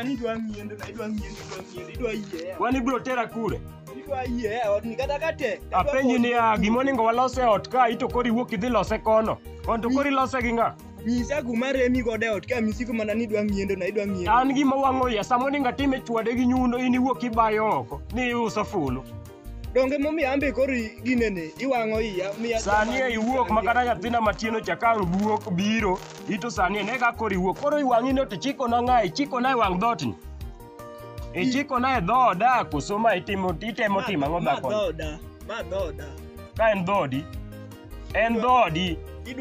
ni dwa ngiendo idwa yie. Wani bro tera kure. Idwa yie ot ni kata kate. Apenji ni gimoningo walose ot ka ito kori wuok idhi lose kono. Konto kori lose gi nga. Nyisa kuma remi gode ot ka misiko mana ni dwa ngiendo na idwa ngiendo. An gima wang'o ya samoninga time chwade gi nyundo ini wuok ibayo oko. Ni uso fulu. Donge momi ambe kori ginene iwang'o iya miya. Sani iwuok makata nyathina matieno chakang buok biro ito sani ne ka kori wuok koro iwang'i no to chiko na ngai chiko na wang dot ni e chiko na dhoda kusoma itemo tima ngo dhako ma dhoda ka en dhodi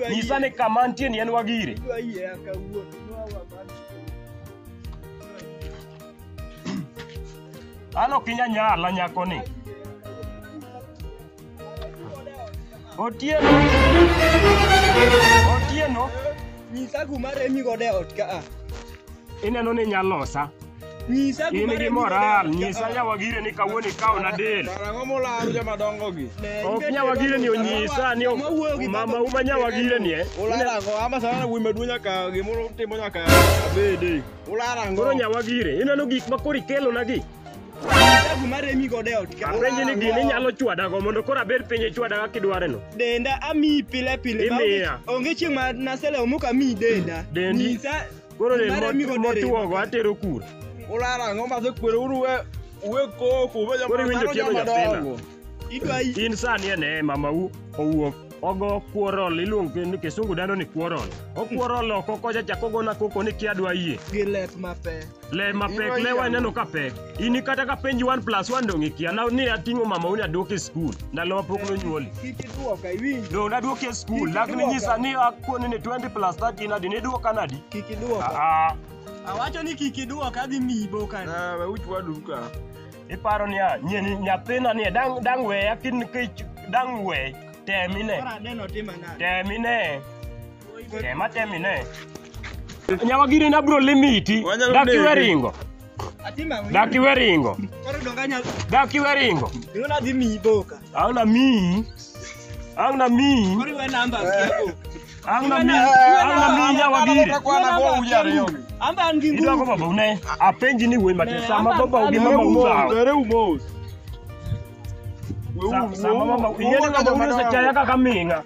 nyisa ni kama ntie ni en wagire idwa yie akawuono ano kinya nyala nyako ni Otieno nyisa kuma remi gode ot ka ineno ni nyalosa nyisa kuma remi moral nyisa nyawagire ni kawuoni kao na del Karang'o molaru joma dongo gi ok nyawagire ni onyisa ni mama uma nyawagire ni ularango ama sana wi medu nyaka gimoro timo nyaka abede ularango koro nyawagire ineno gik makori kelo na gi nyisa kuma remi gode ot ka apenji ni gini nyalo chwada go mondo koro abed piny chwada ka kidware no denda ami pile onge chieng' ma nasele omuka mi denda nyisa koro ne motuogo atero kura ularango ma sekwero uru we koko we koro winjo tiego nyathina idwa in sani ene mamau owuok ogo kuorol iluongo ni kisungu dendo ni kuorol okuorol oko kocha chako gona koko ni kiadwa yie gi lep mapek lewa ineno ka pek ini kata ka penji 1+1 dong ikia na ni ating'o mamau ni aduoke skul ndalo mapok nonyuoli kik iduoka iwinjo dong naduoke e skul lakini nyisa ni akuoni ni 20+13 nadi niduoka nadi kik iduoka awacho ni kik iduoka adhi miyi boka we uchwa duka iparo ni nyathina ni dang weya kin kech dang we temine nyawagire na bro limiti dakiwe ringo Yuna dhi miyi boka angna mi kori we namba kiago angna mi nyawagire amba an gi ngu idwa ko baba une apenji ni we mate sama baba ugi mama uzao dere umos sama mama yene baba une sechaya kaka minga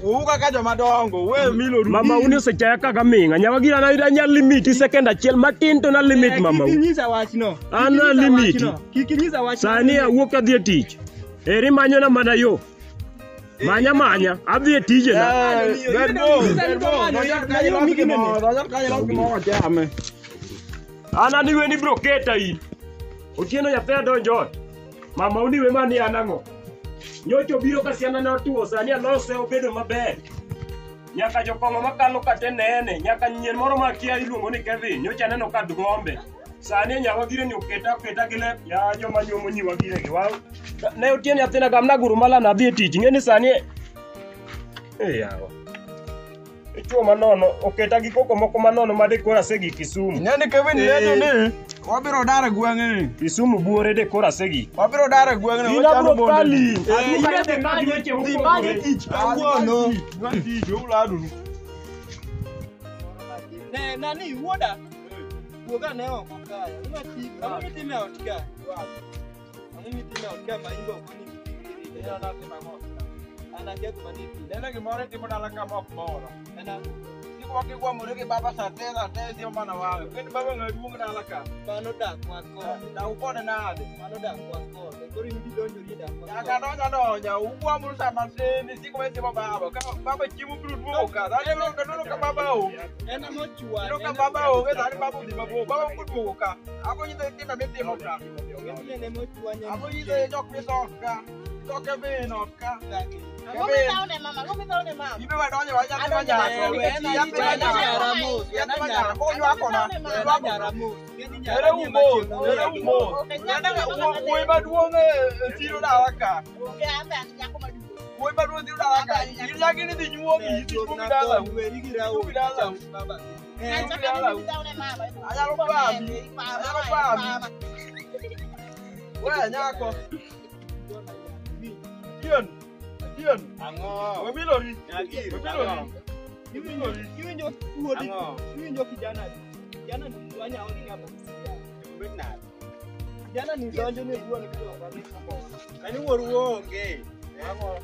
uka ka joma dongo we milo ru mama une sechaya kaka minga nyawagira na ida nya limit second achiel matin to na limit mama kinyisa wachno ana limit kinyisa wachno sani awuok adhi e tich eri manyo na mana yo manya adhi e tije na ana niwe ni bro keta in otieno nyathina donjo mama uniwe mani anang'o nyocho biro ka siana ne otuo sani alose obedo maber nyaka jokong'o makalo kate nene nyaka nyien moro makia iluongo ni Kevin nyocha neno ka gombe sani nyawagire ni oketa gi lep ya joma nyuomo nyiwagire gi wao ne otieno nyathina gamna guru mala na dhi e tich ng'eni sani yawa ichuo manono oketa gi koko moko manono ma de kora segi Kisumu ng'eni Kevin yeto ni wabiro dare gweng'ni Kisumu buore de kora segi wabiro dare gweng'ni wachano bonde imanye tich kawuono uladu ne nani wuoda wuoga ne oko kaya ang'o mitime ot ka ma imbo koni ana jago maniti nene gimoro timo dala kama ok moro wakigwamore gi baba satena sio mana wawe kendo baba ngaduong dala ka mano dak wako na ukone nade mano dak wako koro indi donjo ri dak wako donya ugwamuru sama sene siko wese baba ka baba chimu bru duoka dale no ka baba o ena mochwa no ka baba o dale baba di baba kuduoka ako nyite tima metimo ka ene mochwa nya ako nyite jok pisoka toke benoka Gome daune mama. Ibe wa donye wa nyaka manyako. Ere umo. Uwe maduonge tiro dalaka. Uwe maduonge tiro dalaka. Ilagi ni di nyuomi, di nyuomi dala. Nyuomi dala. Ayalo pami. Weh nyako. Dion. Ango. Webilori. Iwinjo kijana. Jana nilifanya aone kama jana nilonje ni duo nikiwa kwa mfuko. Nani woruonge.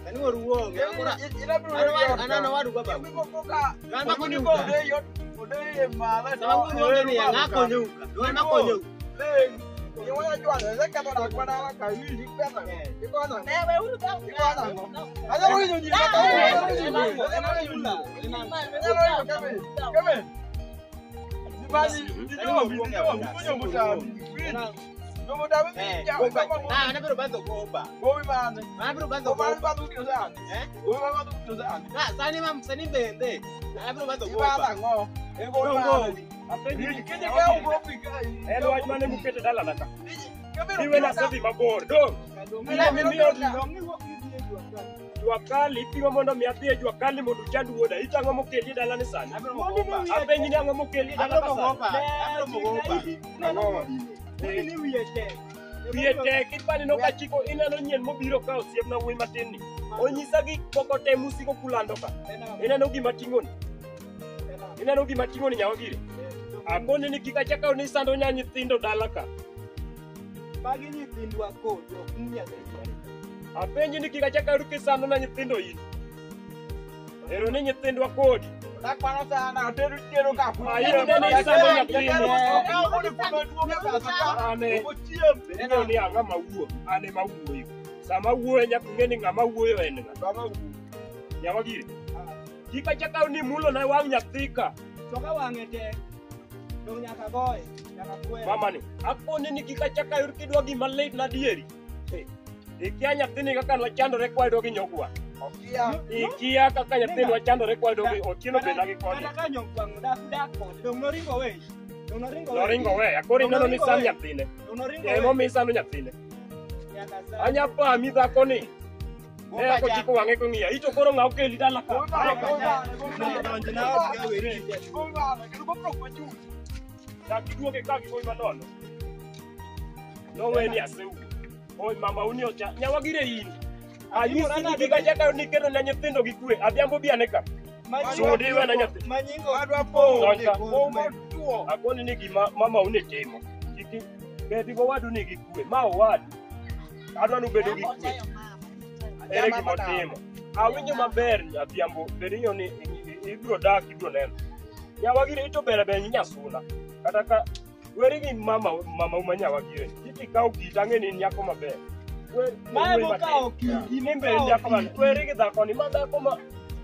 Nani woruonge. Ana wadu kwa baba. Kama kuni bo yo. Ode mala. Sababu wewe ni ngako nyuka. Wewe ngako nyuka. Ni wewe jua na kama na kwa na ka hivi pesa. Iko na. Wewe ulu ka. Iko na. Hata wewe nyinyi kama. Basi ndio mfunyo mtaani. Ndio mtaani. Ah, na bado bado kuomba. Gobi bana. Na bado bado kuomba. Bado kio sana. Gobi bado kio sana. Ah, sani mam sani bende. Na bado bado kuomba. Baba ngo. Ego bana. Apendi kije kwa gobi kai. Elo wajmane mukete dala naka. Niwe na safi mabor. Do. Jua kali pimo mondo miathie jua kali mondo chandu woda itango mokeli dala ni sani. Apenyi ni ango mokeli dala ni Wiete kipani no kachiko inano nyen mobiro ka osiep na wuoyi matin ni. Onyisa gi poko te musiko kulando ka. Inano gima ting'oni. Inano gima ting'oni Nyawagire. Akone ni kika chaka ni sando nya nyithindo dala ka. Bagi nyithindwa kodo kunya dai. Apenyi ni kika chaka ruke sando na nyithindo in. Ero ni nyithindwa kodi. Nakwano sana teru tero ka. Ayo ni sando nyithindo. Ane neno ni anga mawuo. Ane mawuo yo. Sama wuo nya kungeni ngama wuoyo en nga. Kama wu. Nyawagire. Kika chaka ni mulo na wang nyathika. Toka wangete. Dong nyaka goy, nyaka kwe. Mama ni, akone ni kika chaka yurkidwa gima late na dieri. Ikia nyathini kaka nwachandore kwa dogi nyogwa. Ikia kaka nyathini nwachandore kwa dogi otieno benda gi koni. Kaka nyogwangu dako, dong noringo we. Noringo we, akori neno ni sam nyathine. Emo mi sano nyathine. Anya pa mi dhako ni. Eko chiko wange ko ngiya, ito koro ng'aw keli dala ka. Nakiduoke kaki koi manono. Nowe ni aseu. Oi mama uni ocha. Nyawagire in. Anyisi ni kika chaka ni kero na nyithindo gi kwe. Adhiambo bianeka. Sudi we na nyathi. Manyingo adwa po. Akoni ni gima mama uni timo. Kiki bedi go wadu ni gi kwe. Ma wadu. Adwa nu bedo gi kwe. Ere gima timo. Awinjo maber adhiambo. Bedinyo ni ibro dak ibro neno. Nyawagire ito bere be nyasuna. Kataka werigi mama uma Nyawagire. Kiti kau kitange ni nyako maber. Mama kau kiti nimbe nyako man. Werigi dhako ni madhako ma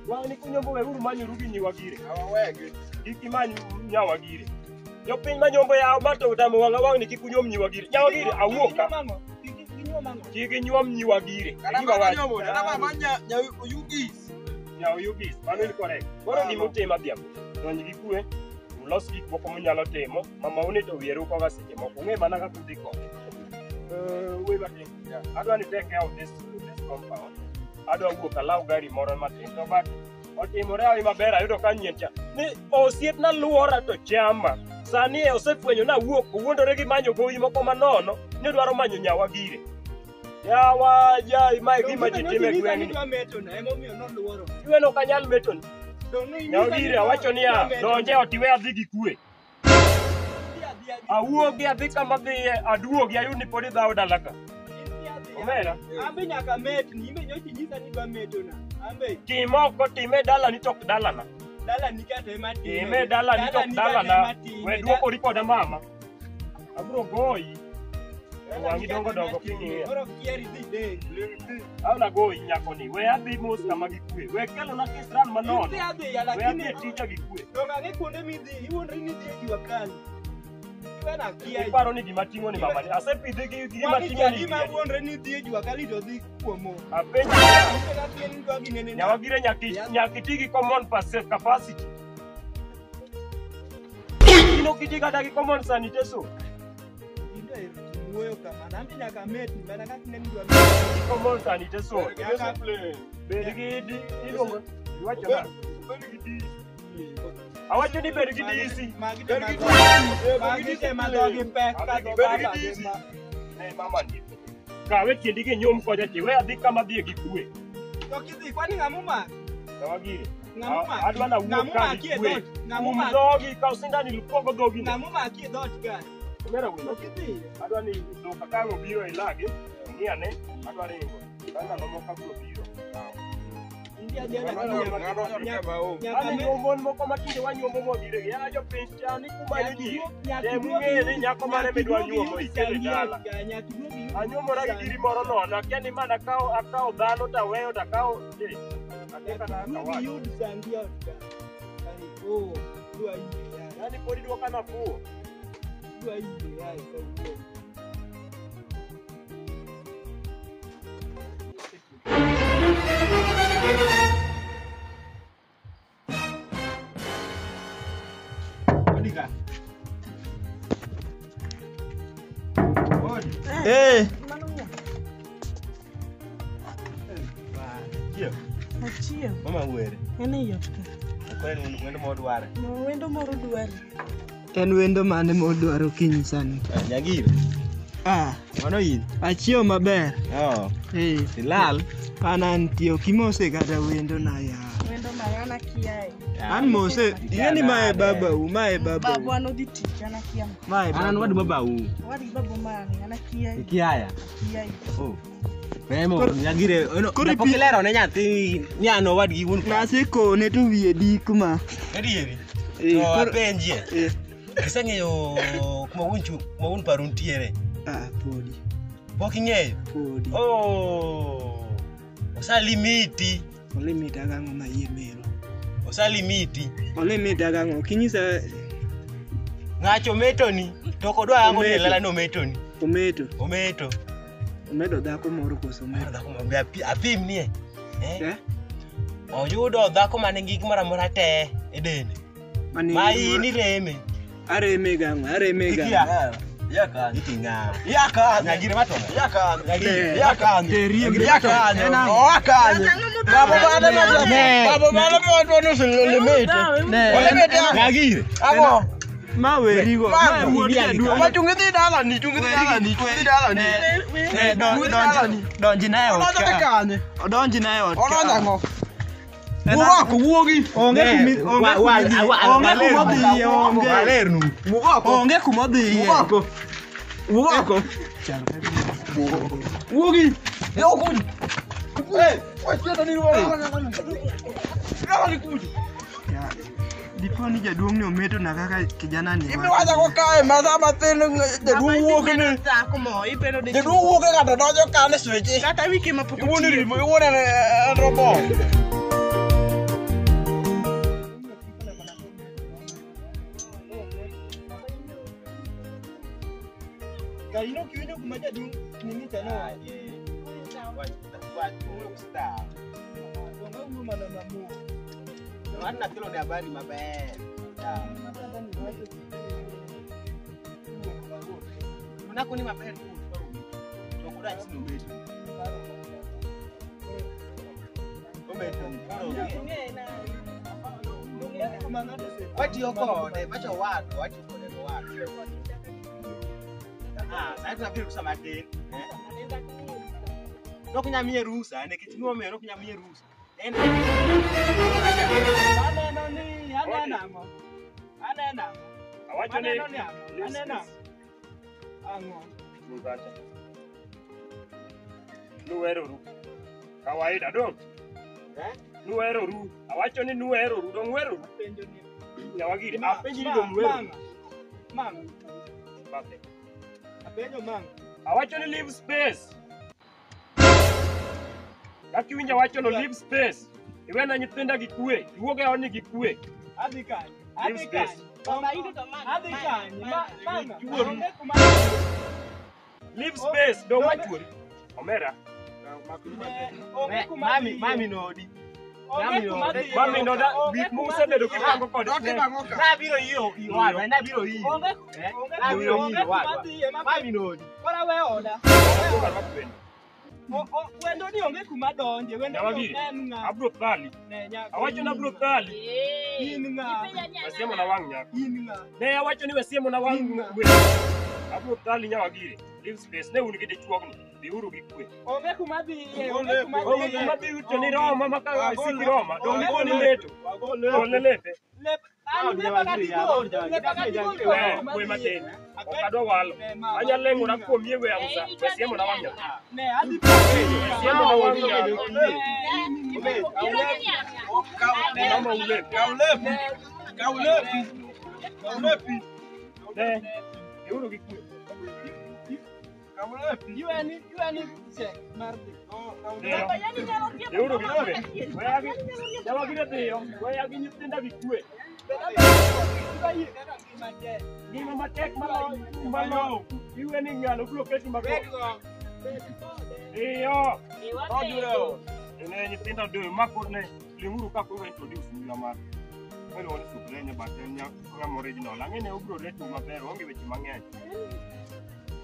wani kunyombo we uru manyo rugi Nyawagire. Awawege. Kiki manyo Nyawagire. Jopiny manyombo ya mato utamo wang ni kikunyom Nyawagire. Nyawagire awuoka. Kiki nyuom Nyawagire. Kana nyombo, kana mama Nyawugis. Nyawugis. Mano ni correct. Koro gima utimo adhiambo. Donj gi kwe. Ulos gik moko munyalo timo, mama uni to wieru koga seche moko. Ung'e mana kaka udhi kode. We batin. Adwa ni take out this compound. Adwa wuok alaw gari moro matin. To but otimore awi maber ayudo ka nyien cha. Ni osiepna luora to chama. Sani osefwenyo na wuok owuondore gi manyo gowi moko manono ni dwaro manyo Nyawagire. Yawa jai mae gima ji time gweng'ni. Iwe no kanyal metoni. Nyawagire awacho niya donje otiwe adhi gi kwe. Awuogi adhi kama dhiye aduogi ayud ni podi dhaw dalaka. Omera? Ambe nyaka metni, imbe nyochi nyisa ni dwa metona. Ambe. Timoko time dala ni tok dalana. Dala ni kata ema time. Time dala ni tok dalana. We duoko rikoda mama. Abro goyi. Wangi dongo dongo king'iya. Oro kieri dhi de. Awna goyi nyako ni. We adhi mos kama gi kwe. We kelo na kisran manono. We adhi tija gi kwe. Donga ne kuonde midhi, iwuondri ni dhi e jua kali. Iwana kia. Iparo ni gima ting'o ni mama ni. Asepidhe gi gima ting'o ni. Gima wuondre ni dhi e jua kali to dhi kuomo. Apenja. Nyawagire nyaki tigi common capacity. Kino kitiga dagi common sanitation. Muoyo kama nambi nyaka meti bana kati neni dwa common sanitation. Berigidi ilongo. Iwacho na. Berigidi. Awacho ni berigidi isi. Berigidi madogi pe berigidi. Ne mama ni. Kawe tiendi gi nyom koja ti we adhi kama dhi gi kwe. To kidhi kwani ngamuma? Nyawagire. Adwa na wuok ka gikwe. Dogi ka osinda ni lupogo dogi. Ngamo maki dot guy. Mera wino. Adwa ni doka kango biro ilagi. Ng'iane. Adwa ringo. Banga lomoka biro biro. India jana Ani nyomon moko matinde wanyombo modire. Ya jo piny chani kumane di. Mung'ere nyako mane midwa nyuomo ikele dala. Anyuomora gi diri moro nono. Akiani mana akawo dhano taweyo takawo. Ateka na kawacha. Yud sandia otka. Oh, dua hii. Yani podi dua kana fuo. Dua hii ya kwa. Odika. Eh. Achio. Mama were. Ene yot ka. Kwani wendo modware. No wendo moro dware. En wendo mane modwaro kinyisani? Nyagire. Mano in. Achio maber. Silal. An tio kimose kata wendo na ya. Wendo mangana kiae. An mose. Yani mae babau. Babu anodhi tich ana kiam. Mae. An wadu babau. Wadi babu mane ana kiae. Kiaya. Kiae. Oh. Memo nyagire napokilero ne nyathi nyano wadgi wuon nasiko ne to wiye di kuma edieri to apenjie kiseng'eyo kuma wuon paru ntiere podi pok ing'eyo podi osalimiti olimita gang'o ma yie mero osalimiti olimita gang'o kinyisa ng'acho metoni to kodwa yango ne lela no metoni ometo Omedo dhako moro koso medo. Dhako moro apim nie. Oyudo dhako mane gik mara mora te e dende. Ma ini reme. Areme gang'o? Yaka. Itinga. Yaka. Nyagire matonga. Yaka. Yaka. Teriembe. Yaka. Wakanye. Babo mane no limete. Olimete nyagire. Amo. Ma werigo. Ma wuodia. Ma chungi dala ni. Donji nae ot. Donji nae ot. Onango. Mugako wuogi. Onge kumodhiye. Onge kumodhiye. Mugako. Wuogi. Yokuj. Wachieto ni kuj. Diponi jaduong ni ometo na kaka kijana ni. Imewacha kwa kae madha matendo jaduong wuok ni. Jaduong wuok kata dojo kane sweche. Kata wiki mapoko. Iwone robo. Kaino kiwinjo kuma jaduong nini tena. Wana kilo ni habari maber. Unako ni maber tu. Tunakuda chini umeto. Wati yokode, bacha watu, wati yokode watu. Sasa tunabidi kusema tena. Nokunyamie ruhusa, nekitinua mero kunyamie ruhusa. Nueroru. Kawaida dong. Nueroru. Awacho ni nueroru dong nueroru. Nyawagiri. Apenji ni dong nueroru. Mama. Bate. Apenjo mama. Awacho ni leave space. Kaki winja wacho no leave space. Iwena nyithinda gikue. Iwoge oni gikue. Adhi kanye. Mama ido to mama. Adhi kanye. Mama. Leave space. Don't wachuri. Omera. Mami nodi. Mami noda bit muse bedo kipango kode. Na biro hiyo iwara, na biro hiyo. Na biro hiyo wara. Mami nodi. Kora we oda. Wendo ni onge kuma donje, wendo en nga. Abro thali. Awacho na abro thali. In nga. Wasiemo na wang nyako. In nga. Ne awacho ni wasiemo na wang. Abro thali nyawagiri. Leave space. Ne un gide chuogno. Diuru gi kwe. Onge kuma dhi. Onge kuma dhi uto ni Roma maka siki Roma. Doni koni leto. Ole lepe. Kwe matin. Okadwa walo. Anya lengo na kuom yewe amsa. Wesiemo na wang'o. Ne adhi Wesiemo na wang'o. Kaulepi. Ne. Diuru gi kwe. Yuani check mardi. Diuru gi kwe. Jawa gire dhiyo. Weya gi nyithinda gi kwe. Gima matek malo. Iwe ni ng'ano biro keti maber. Iyo. Oduro. Ine nyithindo do makone. Limuru ka ko introduce mula mar. Pero woni suplenya batenya ng'amo original. Ang'ene obiro retu maber onge weche mang'eny.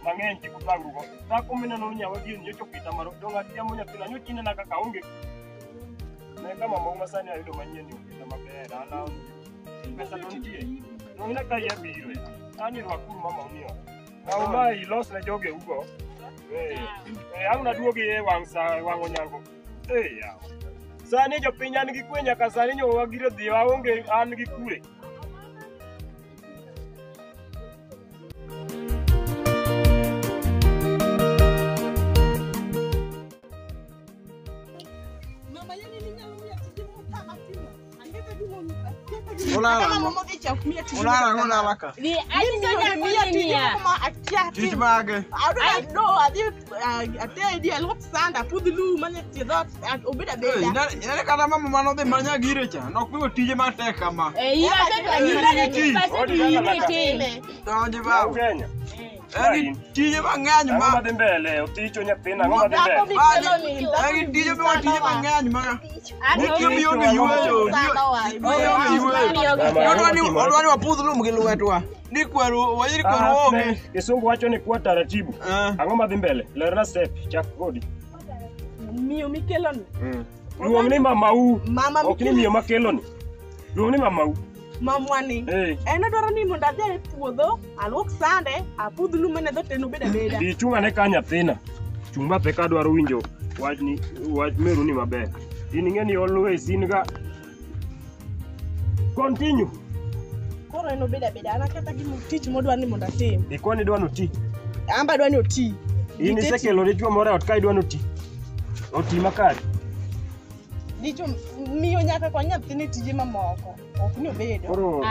Mang'eny ti kutangu go. Sako mineno nyawa gi nyocho pita maro. Donga tiamo nyathina nyochine na kaka onge. Ne kama mama masani ayudo manyien ni pita maber. Ala pesa dontie. Nong'ina ka yabiro. Ani rwakuru mama uniyo. Au ma ilos na joge ugo. Ang naduogi e wang'o nyango. Ya. Sani jopiny an gi kwe nyaka sani nyowa gire dhi aonge an gi kwe. Tije mang'eny ma dhi mbele oticho nyathina ang'o ma dhi mbele tije mang'eny ma odwani wapudh lum gi lwetwa ni kwero wajiri kwero onge Kisungu wacho ni kwa taratibu ang'o ma dhi mbele lerna step chak kodi miyo mikeloni luong ni mamau ok ni miyo makeloni luong ni mamau mamwani en odwaro ni mondo adhi e puodho aluok sande apudh lum mane dho teno bed abeda ichung' ane ka nyathina chung' bathe ka dwaro winjo wach meru ni maber in ing'e ni always in ga continue koro en obed abeda an aketa gimo tich modwa ni mondo atim ikoni dwa noti amba dwa ni oti in isekelo dichuo moro ot ka idwa noti oti makare dichuo miyo nyaka kony nyathini tije mamoko ok ni obedo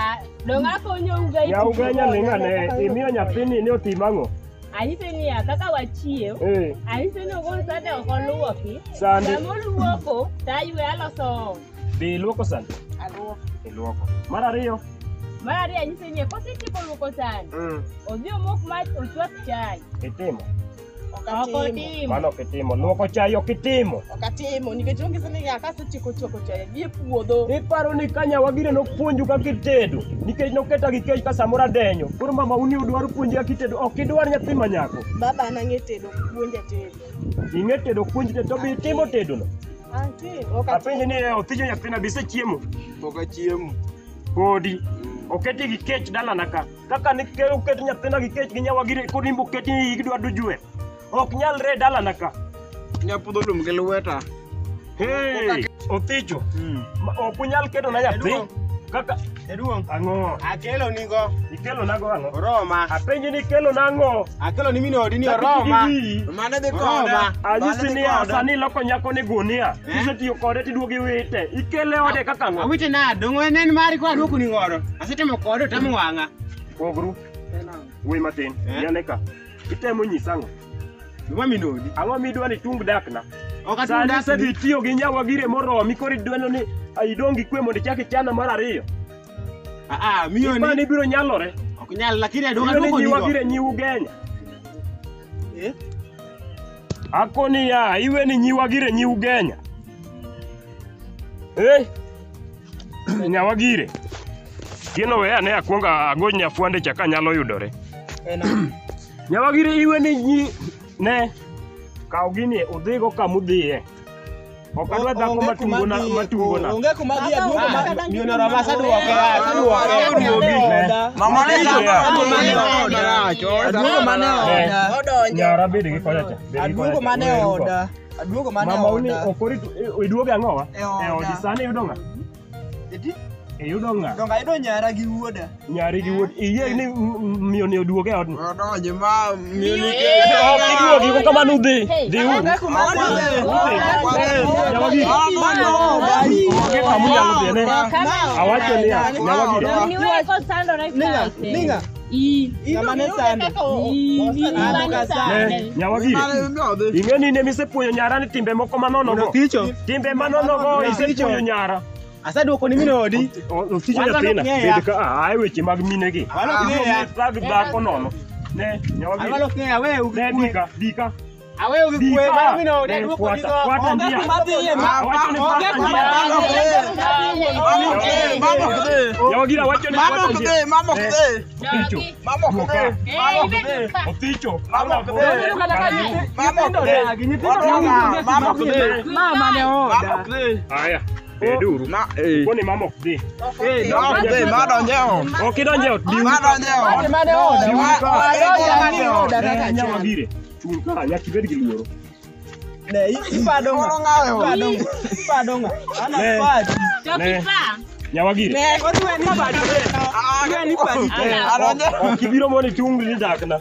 dong' akonyo uga uganya ling'ane imiyo nyathini ni oti mang'o anyise niya kaka wachiew anyise ni ogol sande ok oluoki sande moluoko taywe aloso be iluoko sande iluoko mar ariyo anyise niya kosetieko luoko sande odhi omok mach ochwak chai itimo okatimo mano kitimo luoko chai ok itimo okatimo nikech ongise ni nyaka asetieko chwako chai gi e puodho iparo ni ka nyawagire nopuonju kaka itedo nikech noketa gi kech ka samoro adenyo koro mama uni udwaro puonji kaka itedo ok idwar nyathi manyako baba an ang'e tedo puonja tedo ing'e tedo puonji tedo to be itimo tedono apenji ni othijo nyathina be isechiemo pok achiemo podi oketi gi kech dalana ka kaka oket nyathina gi kech gi nyawagire kod imbo keti ni igidwa dujwe ok nyalre dalana ka nyapudho lum gi lweta othicho ok unyal keto na nyathi kaka ang'o akelo nigo ikelo nago ang'o Roma apenji ni ikelo nang'o akelo ni minodi ni Roma mane dhi koda anyisi ni sani loko nyako ni gunia kisetiyo kode tiduogi wite ikele ode kaka ang'o awite nado ng'wen mari kwa duoko ni ng'oro asetemo kode tamo wang'a pogru wuoyi matin yane ka itemo nyisa ang'o Duma minodi ang'o midwa ni tung dakna sani isedhi tiyo gi nyawagire moromi koro idweno ni idong' gi kwe mondo ichak ichana mar ariyo miyo mani ibiro nyalore ok nyal lakini adwoko nigo nyawagire nyiu genya akoni ya iwe ni nyiwagire nyiu genya nyawagire kino we ane akwonga agony nyafuande cha kanyalo yudore nyawagire iwe ni ne kaw gini udhigo kamudhiye Ok adwa dhako matungo na. Onge kuma dhi aduogo ma Nyono Roma saduoke. mama ne aduogo mane oda. Nyara bede gi kocha cha. Aduogo mane oda. Aduogo mane Mama uni oda. okorito iduoge ang'owa? E oda. Odi sani yudo ng'a? Yudo ng'a? Donga yudo nyara gi wuoda. Nyari gi wuod. Iyie ni miyo ni oduoge e odni? Odonje ma miyo ni Iduogi ko kamano udhi. Dhi u. Onge kuma Onge kamu nyalo dhi ne. Awacho niya, Nyawagire. Niwe ko sando na ifate. Ninga. Ng'amane sande. Nyawagire. Ing'e ni ne misepuonyo nyara ni timbe moko manonogo. Timbe manonogo isepuonyo nyara. Asaduoko ni mino odi. Oticho nyathina. Bed ka ae weche mag mine gi. Dhag dhako nono. Ne, Nyawagire. Awalo kenya wewe Ne dika. Awewe ukikwe mano mino odi aduoko ni go. Kwata njia. Awacho ni kwata njia. Nyawagire awacho ni kwata njia. Oticho. Oticho. Mama ne oda. Aya. Beduru. Koni mama ok dhi. Ok idonje ot. Mane oda. Nyawagire. Chung ka nyaka ibed gi luoro. Ne ipadonga. Ipadonga. Ana padi. Ne. Nyawagire. Ne odwe ni padi. Ni padi. Ok ibiro moni tung ni dakna.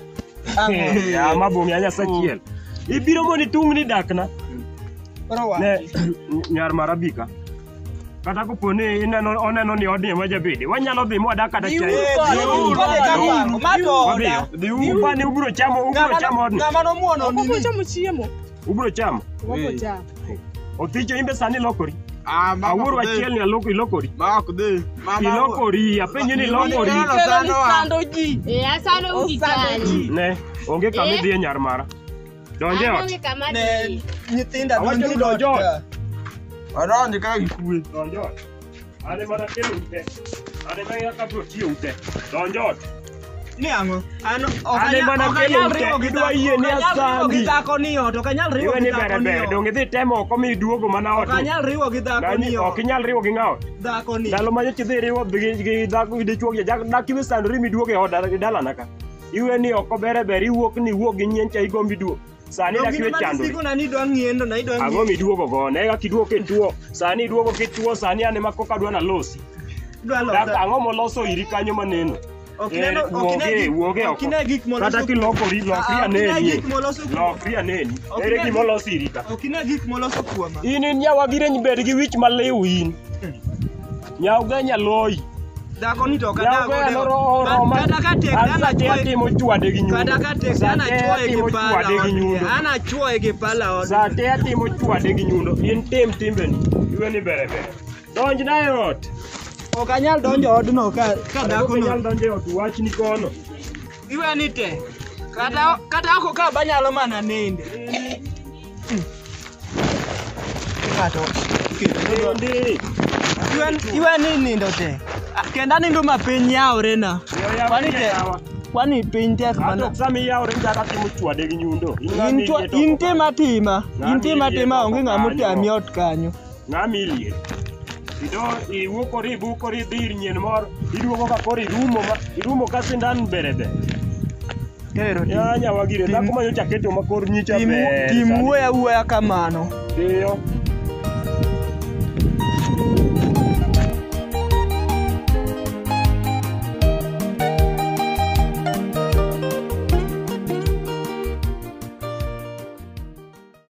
Ma bong ya Nyasachiel. Ibiro moni tung ni dakna. Ne nyar marabika. Kata koponi oneno ni odni ema jabede. Wanyalo dhi mwadak kata chae. Dhi upani ubiro chamo odni. Ng'ama nomuono nini? Chamo chiemo. Ubiro chamo. Wako chamo. Oticho imbe sani lokori. Awuoro achiel ni ilokori. Ilokori, apenjo ni ilokori. Sando ji. Asano ukikani. Ne, onge kama idhiye nyar mara. Donje ot. Ne nyithinda Awacho ni donjo ot. Odonje ka gikwe. Donjo ot. Ane mana kelo ute. Ane mana kabro tiyo ute. Donjo ot. Ni ang'o? Ane mana kelo ute. Idwa yie ni asandi. Dhako ni ot, ok anyal riwo Iwe gi ni dhako ni bere ot. dong idhi temo oko mi duogo mana ot. Ok anyal riwo gi dhako ni ot. Ok inyal riwo gi ng'aot. Dhako ni. Ndalo ma idhi riwo gi dhako gi dichuo gi dak iwe sandori mi duogo e od dalana ka. Iwe ni oko bere iwuok gi nyien cha igombi duogo. Sani dak iwe chandori. Sikuna ni don ng'iendo na idon. Ang'o mi duogo go? Ne ka kiduogo kituo. Sani iduogo kituo sani ane ma koka dwa nalosi. Dak ang'o moloso iri kanyo maneno. Wuoge oko. Kata kilokori aneni. Lokri aneni. Ere gima olosi iri ka. Okine gik moloso kuoma. In Nyawagire bed gi wich maliw in. Nyawga nyaloi. Dhako ni to ok Nyawga adago. Kata ka tek ana timo chwade gi nyundo. Kata ka tek ana chwoe gi pala. Ana chwoe gi pala od. Sa te atimo chwade gi nyundo. In tim timbeni. Iwe ni bere. Donj na e ot. Ok anyal donjo odno ka dhako no. Nyal donjo e ot wach ni kono. Iwe ni te. Kata ako ka banyalo mana ninde. Kato. Ndi. Iwe ni nindo te. Kenda nindo mapiny yaore na. Kwani te. Kwani piny tek mana. Atok sami yaore njaka timo chwade gi nyundo. In tima. In tima onge ng'amo tami ot kanyo. Ng'ami ilie. Iwuokori ibukori idhi ir nyien moro. Iduogo ka koro irumo ka sindan berebe. Nyawagire dhako manyocha keto makor nyicha ber. Tim wuoya kamano. Diyo.